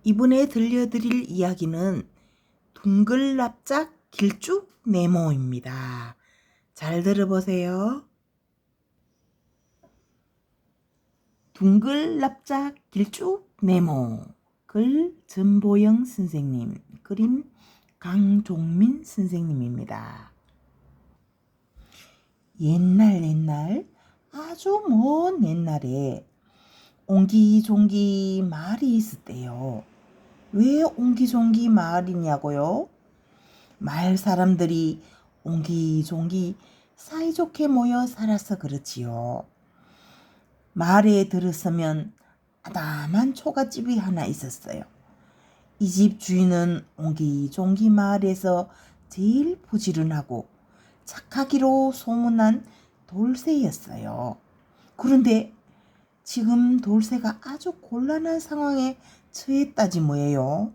이번에 들려드릴 이야기는 둥글납작 길쭉 네모입니다. 잘 들어보세요. 둥글납작 길쭉 네모. 글 전보영 선생님, 그림 강종민 선생님입니다. 옛날 아주 먼 옛날에 옹기종기 마을이 있었대요. 왜 옹기종기 마을이냐고요? 마을 사람들이 옹기종기 사이좋게 모여 살아서 그렇지요. 마을에 들어서면 아담한 초가집이 하나 있었어요. 이 집 주인은 옹기종기 마을에서 제일 부지런하고 착하기로 소문난 돌쇠였어요. 그런데 지금 돌쇠가 아주 곤란한 상황에 처했다지 뭐예요.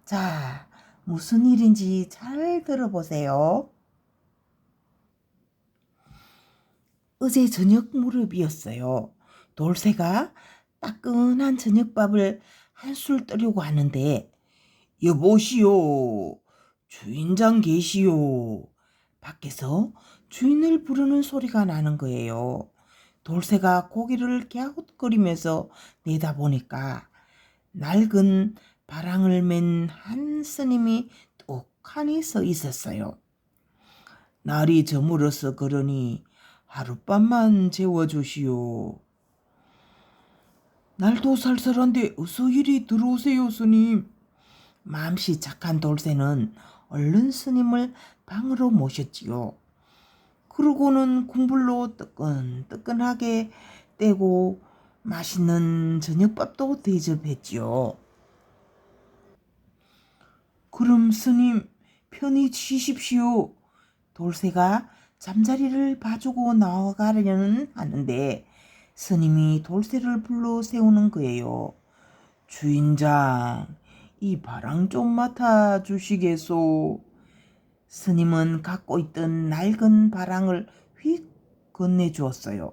자, 무슨 일인지 잘 들어보세요. 어제 저녁 무렵이었어요. 돌쇠가 따끈한 저녁밥을 한술 뜨려고 하는데, 여보시오, 주인장 계시오. 밖에서 주인을 부르는 소리가 나는 거예요. 돌쇠가 고개를 갸웃거리면서 내다보니까 낡은 바랑을 맨 한 스님이 뚝하니 서 있었어요. 날이 저물어서 그러니 하룻밤만 재워주시오. 날도 살살한데 어서 이리 들어오세요, 스님. 마음씨 착한 돌쇠는 얼른 스님을 방으로 모셨지요. 그러고는 궁불로 뜨끈뜨끈하게 떼고 맛있는 저녁밥도 대접했지요. 그럼 스님 편히 쉬십시오. 돌쇠가 잠자리를 봐주고 나가려는 하는데 스님이 돌쇠를 불러 세우는 거예요. 주인장, 이 바랑 좀 맡아주시겠소? 스님은 갖고 있던 낡은 바랑을 휙 건네주었어요.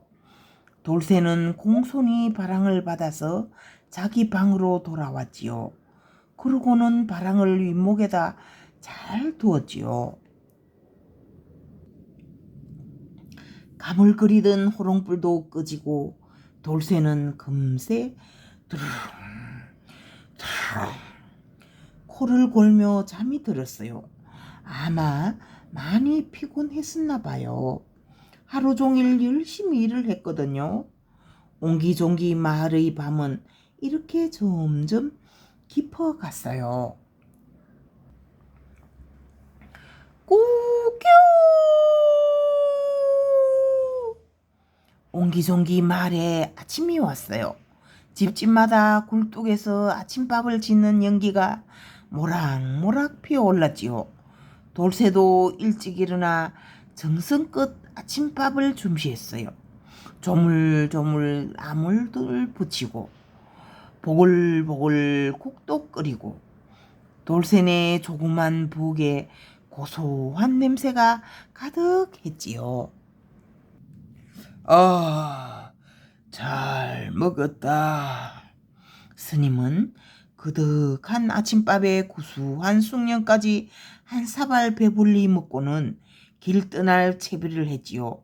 돌쇠는 공손히 바랑을 받아서 자기 방으로 돌아왔지요. 그러고는 바랑을 윗목에다 잘 두었지요. 가물거리던 호롱불도 꺼지고 돌쇠는 금세 드르릉 드르릉 코를 골며 잠이 들었어요. 아마 많이 피곤했었나 봐요. 하루 종일 열심히 일을 했거든요. 옹기종기 마을의 밤은 이렇게 점점 깊어갔어요. 꾸겨! 옹기종기 마을에 아침이 왔어요. 집집마다 굴뚝에서 아침밥을 짓는 연기가 모락모락 피어올랐지요. 돌쇠도 일찍 일어나 정성껏 아침밥을 준비했어요. 조물조물 나물들 붙이고 보글보글 국도 끓이고 돌쇠네 조그만 부엌에 고소한 냄새가 가득했지요. 아, 잘 먹었다. 스님은 그득한 아침밥에 구수한 숭늉까지 한 사발 배불리 먹고는 길 떠날 채비를 했지요.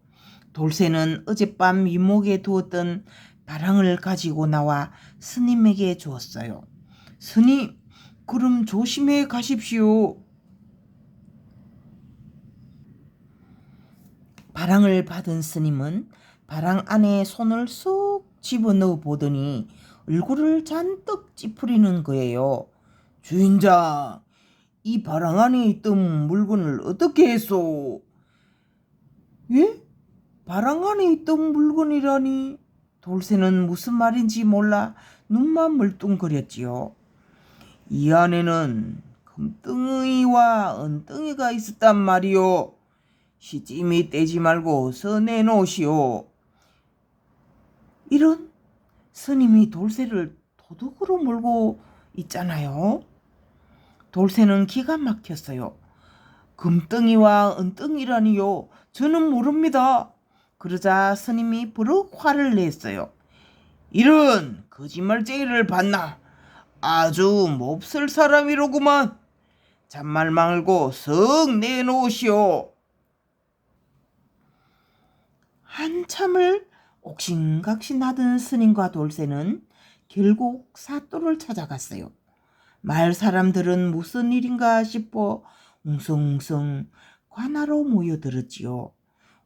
돌쇠는 어젯밤 윗목에 두었던 바랑을 가지고 나와 스님에게 주었어요. 스님, 그럼 조심해 가십시오. 바랑을 받은 스님은 바랑 안에 손을 쏙 집어넣어 보더니 얼굴을 잔뜩 찌푸리는 거예요. 주인장, 이 바랑 안에 있던 물건을 어떻게 했소? 예? 바랑 안에 있던 물건이라니? 돌쇠는 무슨 말인지 몰라 눈만 멀뚱거렸지요. 이 안에는 금덩이와 은덩이가 있었단 말이오. 시집이 떼지 말고 서 내놓으시오. 이런, 스님이 돌쇠를 도둑으로 몰고 있잖아요. 돌쇠는 기가 막혔어요. 금덩이와 은덩이라니요. 저는 모릅니다. 그러자 스님이 버럭 화를 냈어요. 이런 거짓말쟁이를 봤나? 아주 몹쓸 사람이로구만. 잔말 말고 썩 내놓으시오. 한참을 옥신각신하던 스님과 돌쇠는 결국 사또를 찾아갔어요. 마을 사람들은 무슨 일인가 싶어 웅성웅성 관하로 모여들었지요.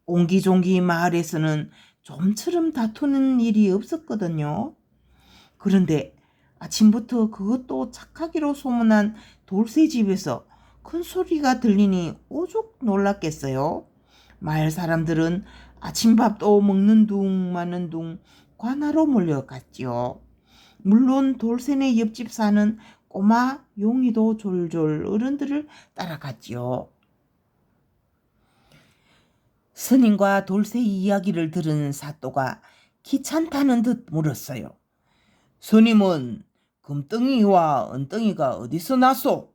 옹기종기 마을에서는 좀처럼 다투는 일이 없었거든요. 그런데 아침부터 그것도 착하기로 소문난 돌쇠 집에서 큰 소리가 들리니 오죽 놀랐겠어요. 마을 사람들은 아침밥도 먹는 둥 마는 둥 관하로 몰려갔지요. 물론 돌쇠네 옆집 사는 꼬마 용이도 졸졸 어른들을 따라갔지요. 스님과 돌쇠 이야기를 들은 사또가 귀찮다는 듯 물었어요. 스님은 금덩이와 은덩이가 어디서 났소?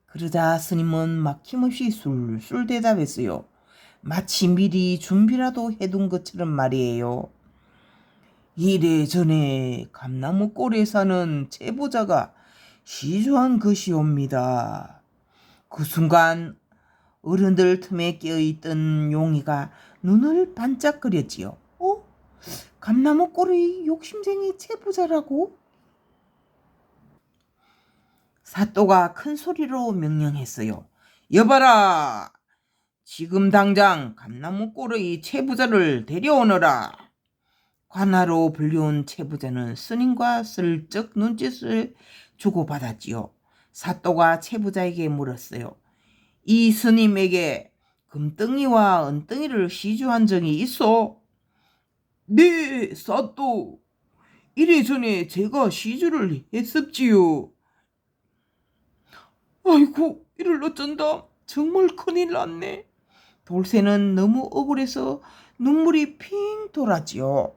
그러자 스님은 막힘없이 술술 대답했어요. 마치 미리 준비라도 해둔 것처럼 말이에요. 이래전에 감나무 꼴에 사는 제보자가 시주한 것이옵니다. 그 순간 어른들 틈에 끼어있던 용이가 눈을 반짝거렸지요. 감나무 꼴의 욕심쟁이 제보자라고? 사또가 큰 소리로 명령했어요. 여봐라! 지금 당장 감나무 꼴의 채부자를 데려오너라. 관하로 불려온 채부자는 스님과 슬쩍 눈짓을 주고받았지요. 사또가 채부자에게 물었어요. 이 스님에게 금덩이와 은덩이를 시주한 적이 있어? 네, 사또. 이래전에 제가 시주를 했었지요. 아이고, 이를 어쩐다. 정말 큰일 났네. 돌쇠는 너무 억울해서 눈물이 핑 돌았지요.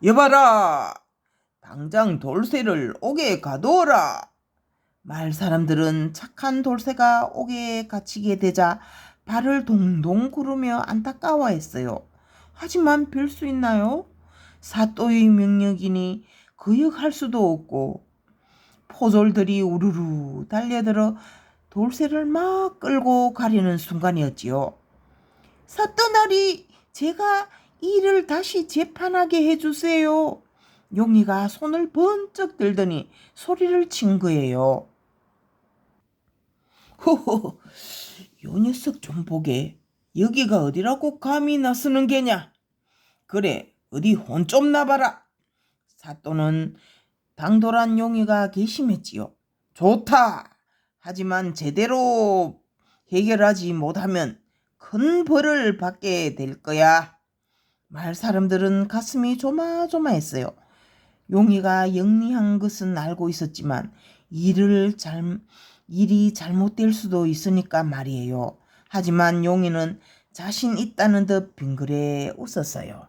여봐라, 당장 돌쇠를 옥에 가두어라. 마을 사람들은 착한 돌쇠가 옥에 갇히게 되자 발을 동동 구르며 안타까워했어요. 하지만 별 수 있나요? 사또의 명령이니 거역할 수도 없고 포졸들이 우르르 달려들어 돌쇠를 막 끌고 가려는 순간이었지요. 사또나리, 제가 이 일을 다시 재판하게 해주세요. 용이가 손을 번쩍 들더니 소리를 친 거예요. 호호, 요 녀석 좀 보게. 여기가 어디라고 감히 나서는 게냐. 그래, 어디 혼 좀 나봐라. 사또는 당돌한 용이가 괘씸했지요. 좋다. 하지만 제대로 해결하지 못하면 큰 벌을 받게 될 거야. 마을 사람들은 가슴이 조마조마했어요. 용이가 영리한 것은 알고 있었지만 일이 잘못될 수도 있으니까 말이에요. 하지만 용이는 자신 있다는 듯 빙그레 웃었어요.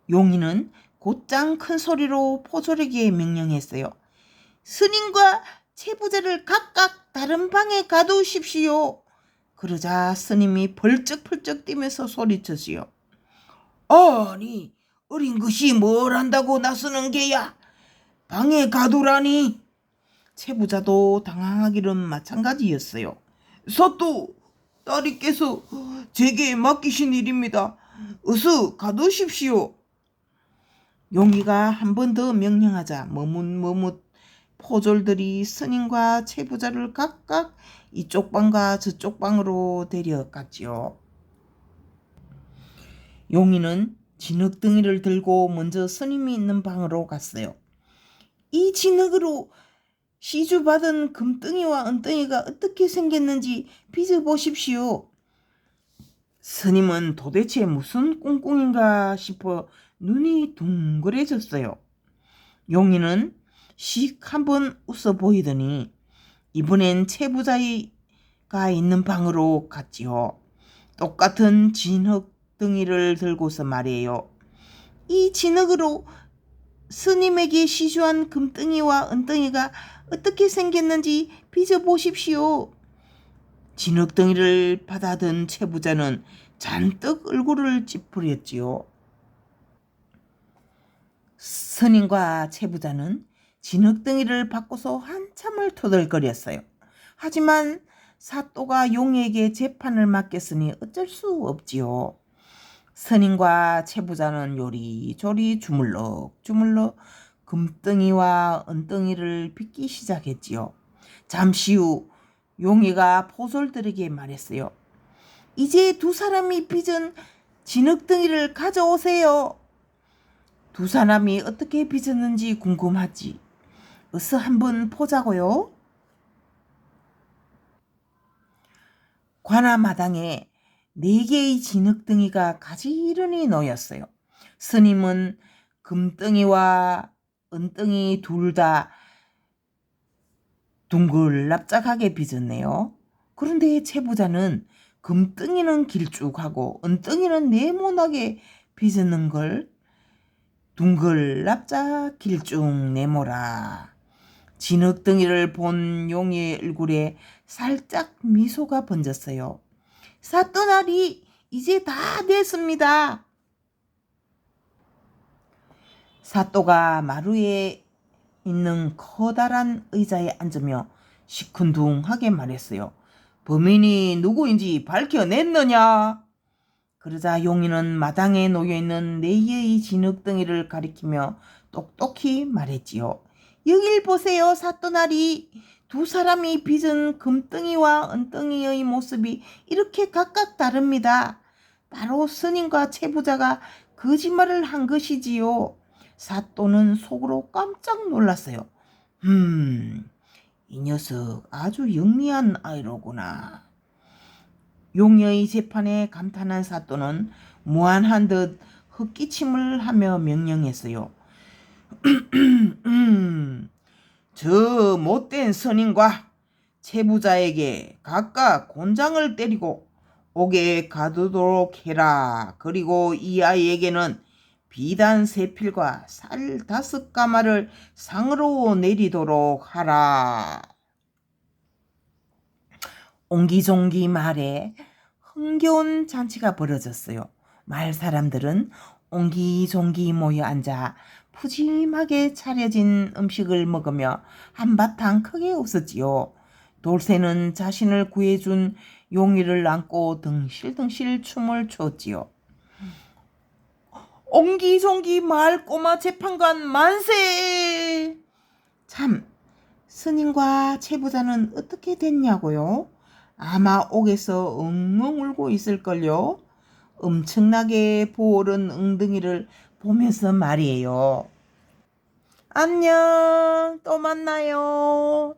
용이는 곧장 큰 소리로 포졸에게 명령했어요. 스님과 채부자를 각각 다른 방에 가두십시오. 그러자 스님이 벌쩍벌쩍 뛰면서 소리쳤지요. 아니, 어린 것이 뭘 한다고 나서는 게야. 방에 가두라니. 채부자도 당황하기는 마찬가지였어요. 사또, 딸이께서 제게 맡기신 일입니다. 어서 가두십시오. 용이가 한 번 더 명령하자 머뭇머뭇 포졸들이 스님과 채부자를 각각 이쪽 방과 저쪽 방으로 데려갔지요. 용이는 진흙덩이를 들고 먼저 스님이 있는 방으로 갔어요. 이 진흙으로 시주받은 금덩이와 은덩이가 어떻게 생겼는지 빚어보십시오. 스님은 도대체 무슨 꿍꿍인가 싶어 눈이 둥그레졌어요. 용이는 씩 한번 웃어 보이더니 이번엔 채부자가 있는 방으로 갔지요. 똑같은 진흙덩이를 들고서 말이에요. 이 진흙으로 스님에게 시주한 금덩이와 은덩이가 어떻게 생겼는지 빚어보십시오. 진흙덩이를 받아든 채부자는 잔뜩 얼굴을 찌푸렸지요. 스님과 채부자는 진흙덩이를 받고서 한참을 토들거렸어요. 하지만 사또가 용에게 재판을 맡겼으니 어쩔 수 없지요. 스님과 채부자는 요리조리 주물럭주물럭 금덩이와 은덩이를 빚기 시작했지요. 잠시 후 용이가 포솔들에게 말했어요. 이제 두 사람이 빚은 진흙덩이를 가져오세요. 두 사람이 어떻게 빚었는지 궁금하지. 어서 한번 보자고요. 관아 마당에 4개의 진흙덩이가 가지런히 놓였어요. 스님은 금덩이와 은덩이 둘 다 둥글납작하게 빚었네요. 그런데 채부자는 금덩이는 길쭉하고 은덩이는 네모나게 빚었는 걸 둥글납작 길쭉 네모라. 진흙덩이를 본 용의 얼굴에 살짝 미소가 번졌어요. 사또나리 이제 다 됐습니다. 사또가 마루에 있는 커다란 의자에 앉으며 시큰둥하게 말했어요. 범인이 누구인지 밝혀냈느냐? 그러자 용이는 마당에 놓여있는 4개의 진흙덩이를 가리키며 똑똑히 말했지요. 여길 보세요, 사또나리. 두 사람이 빚은 금덩이와 은덩이의 모습이 이렇게 각각 다릅니다. 바로 스님과 채부자가 거짓말을 한 것이지요. 사또는 속으로 깜짝 놀랐어요. 이 녀석 아주 영리한 아이로구나. 용의 재판에 감탄한 사또는 무안한 듯 헛기침을 하며 명령했어요. 저 못된 선인과 채부자에게 각각 곤장을 때리고 옥에 가두도록 해라. 그리고 이 아이에게는 비단 3필과 쌀 5가마를 상으로 내리도록 하라. 옹기종기 말에 흥겨운 잔치가 벌어졌어요. 마을 사람들은 옹기종기 모여 앉아 푸짐하게 차려진 음식을 먹으며 한바탕 크게 웃었지요. 돌쇠는 자신을 구해준 용이를 안고 덩실덩실 춤을 췄지요. 옹기종기 마을 꼬마 재판관 만세! 참, 스님과 채부자는 어떻게 됐냐고요? 아마 옥에서 엉엉 울고 있을걸요. 엄청나게 부어오른 엉덩이를 보면서 말이에요. 안녕, 또 만나요.